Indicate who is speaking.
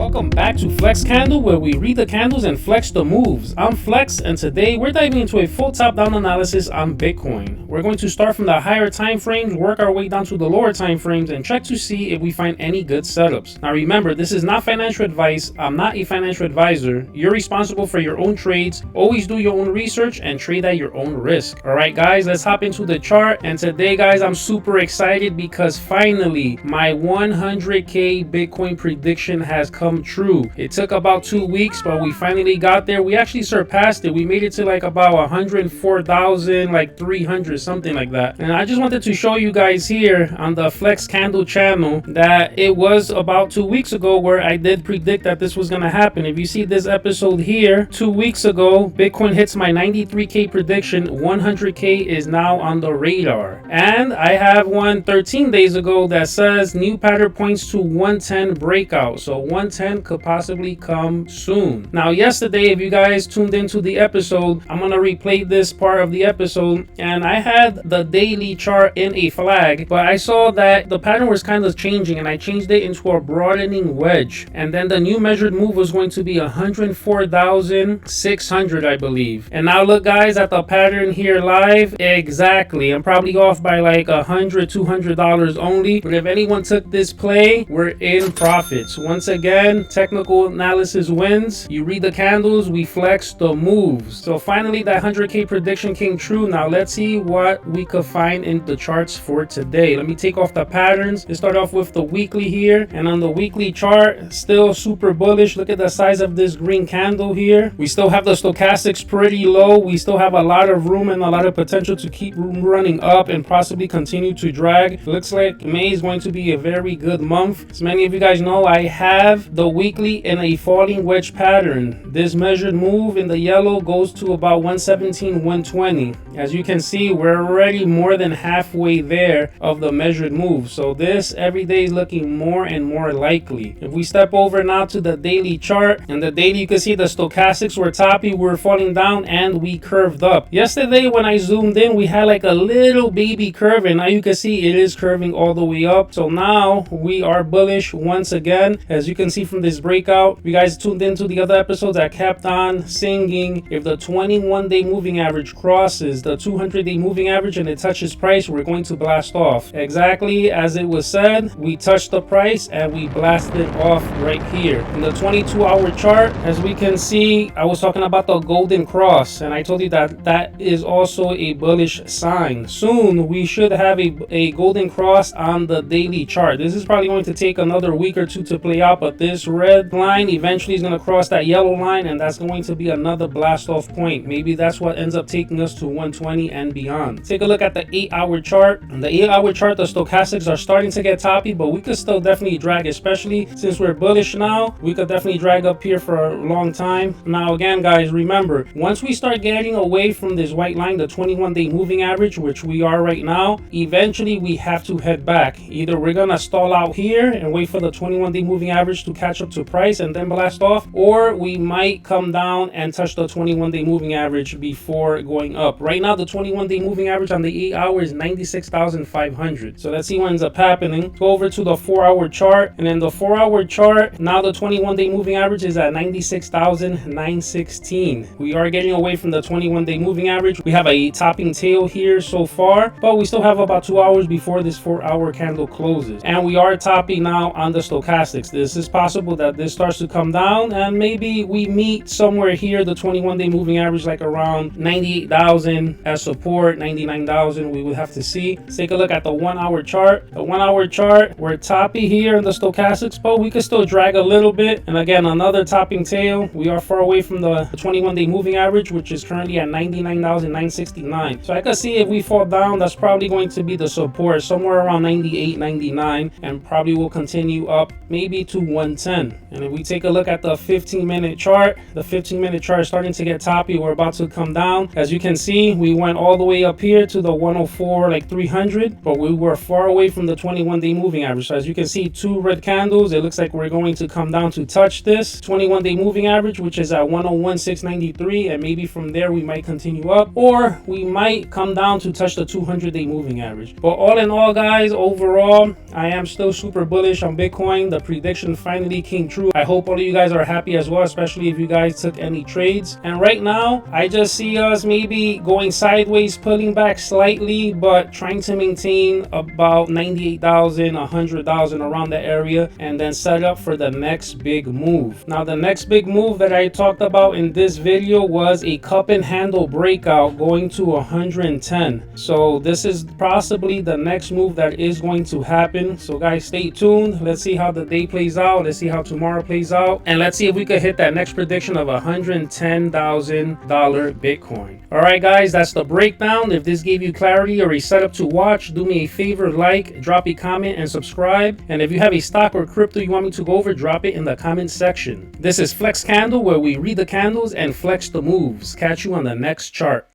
Speaker 1: Welcome back to FlexCandle, where we read the candles and flex the moves. I'm Flex, and today we're diving into a full top-down analysis on Bitcoin. We're going to start from the higher time frames, work our way down to the lower time frames, and check to see if we find any good setups. Now remember, this is not financial advice. I'm not a financial advisor. You're responsible for your own trades. Always do your own research and trade at your own risk. All right, guys, let's hop into the chart. And today, guys, I'm super excited because finally my 100K Bitcoin prediction has come true. It took about 2 weeks, but we finally got there. We actually surpassed it. We made it to like about 104,000, like 300, something like that. And I just wanted to show you guys here on the FlexCandle channel that it was about 2 weeks ago where I did predict that this was going to happen. If you see this episode here, 2 weeks ago, Bitcoin hits my 93K prediction. 100K is now on the radar. And I have one 13 days ago that says new pattern points to 110 breakout. So 110 could possibly come soon. Now, yesterday, if you guys tuned into the episode, I'm gonna replay this part of the episode, and I had the daily chart in a flag, but I saw that the pattern was kind of changing, and I changed it into a broadening wedge, and then the new measured move was going to be 104,600, I believe. And now look, guys, at the pattern here live. Exactly, I'm probably off by like $100-$200 only, but if anyone took this play, we're in profits. Once again, technical analysis wins. You read the candles, we flex the moves. So finally that 100K prediction came true. Now let's see what we could find in the charts for today. Let me take off the patterns. Let's start off with the weekly here, and on the weekly chart, still super bullish. Look at the size of this green candle here. We still have the stochastics pretty low. We still have a lot of room and a lot of potential to keep running up and possibly continue to drag. Looks like May is going to be a very good month. As many of you guys know, I have the weekly in a falling wedge pattern. This measured move in the yellow goes to about 117, 120. As you can see, we're already more than halfway there of the measured move. So this every day is looking more and more likely. If we step over now to the daily chart, and the daily, you can see the stochastics were toppy, we're falling down, and we curved up. Yesterday when I zoomed in, we had like a little baby curve, and now you can see it is curving all the way up. So now we are bullish once again. As you can see from this breakout, if you guys tuned into the other episodes, I kept on singing, if the 21-day moving average crosses the 200-day moving average and it touches price, we're going to blast off. Exactly as it was said, we touched the price and we blasted off right here. In the 22-hour chart, as we can see, I was talking about the golden cross, and I told you that that is also a bullish sign. Soon we should have a golden cross on the daily chart. This is probably going to take another week or two to play out, but this red line eventually is going to cross that yellow line, and that's going to be another blast off point. Maybe that's what ends up taking us to 120 and beyond. Take a look at the 8-hour chart. On the 8-hour chart, the stochastics are starting to get toppy, but we could still definitely drag, especially since we're bullish now. We could definitely drag up here for a long time. Now again, guys, remember, once we start getting away from this white line, the 21-day moving average, which we are right now, eventually we have to head back. Either we're gonna stall out here and wait for the 21-day moving average to catch up to price and then blast off, or we might come down and touch the 21-day moving average before going up. Right now, the 21-day moving average on the 8-hour is 96,500. So let's see what ends up happening. Go over to the 4-hour chart, and then the 4-hour chart, now the 21-day moving average is at 96,916. We are getting away from the 21-day moving average. We have a topping tail here so far, but we still have about 2 hours before this 4-hour candle closes. And we are topping now on the stochastics. This is possible that this starts to come down, and maybe we meet somewhere here, the 21-day moving average, like around 98,000 as support, 99,000. We would have to see. Let's take a look at the 1-hour chart. The 1-hour chart, we're toppy here in the stochastics, but we could still drag a little bit. And again, another topping tail. We are far away from the 21-day moving average, which is currently at 99,969. So I can see if we fall down, that's probably going to be the support somewhere around 98, 99, and probably will continue up maybe to 110. And if we take a look at the 15-minute chart, the 15-minute chart is starting to get toppy. We're about to come down. As you can see, we went all the way up here to the 104, like 300, but we were far away from the 21-day moving average. So as you can see, 2 red candles. It looks like we're going to come down to touch this 21-day moving average, which is at 101,693, and maybe from there we might continue up, or we might come down to touch the 200-day moving average. But all in all, guys, overall, I am still super bullish on Bitcoin. The prediction finally definitely came true. I hope all of you guys are happy as well, especially if you guys took any trades. And right now, I just see us maybe going sideways, pulling back slightly, but trying to maintain about 98,000, 100,000 around the area, and then set up for the next big move. Now, the next big move that I talked about in this video was a cup and handle breakout going to 110. So this is possibly the next move that is going to happen. So guys, stay tuned. Let's see how the day plays out. Let's see how tomorrow plays out, and let's see if we could hit that next prediction of $110,000 Bitcoin. All right guys, that's the breakdown. If this gave you clarity or a setup to watch, do me a favor, like, drop a comment, and subscribe. And if you have a stock or crypto you want me to go over, drop it in the comment section. This is FlexCandle, where we read the candles and flex the moves. Catch you on the next chart.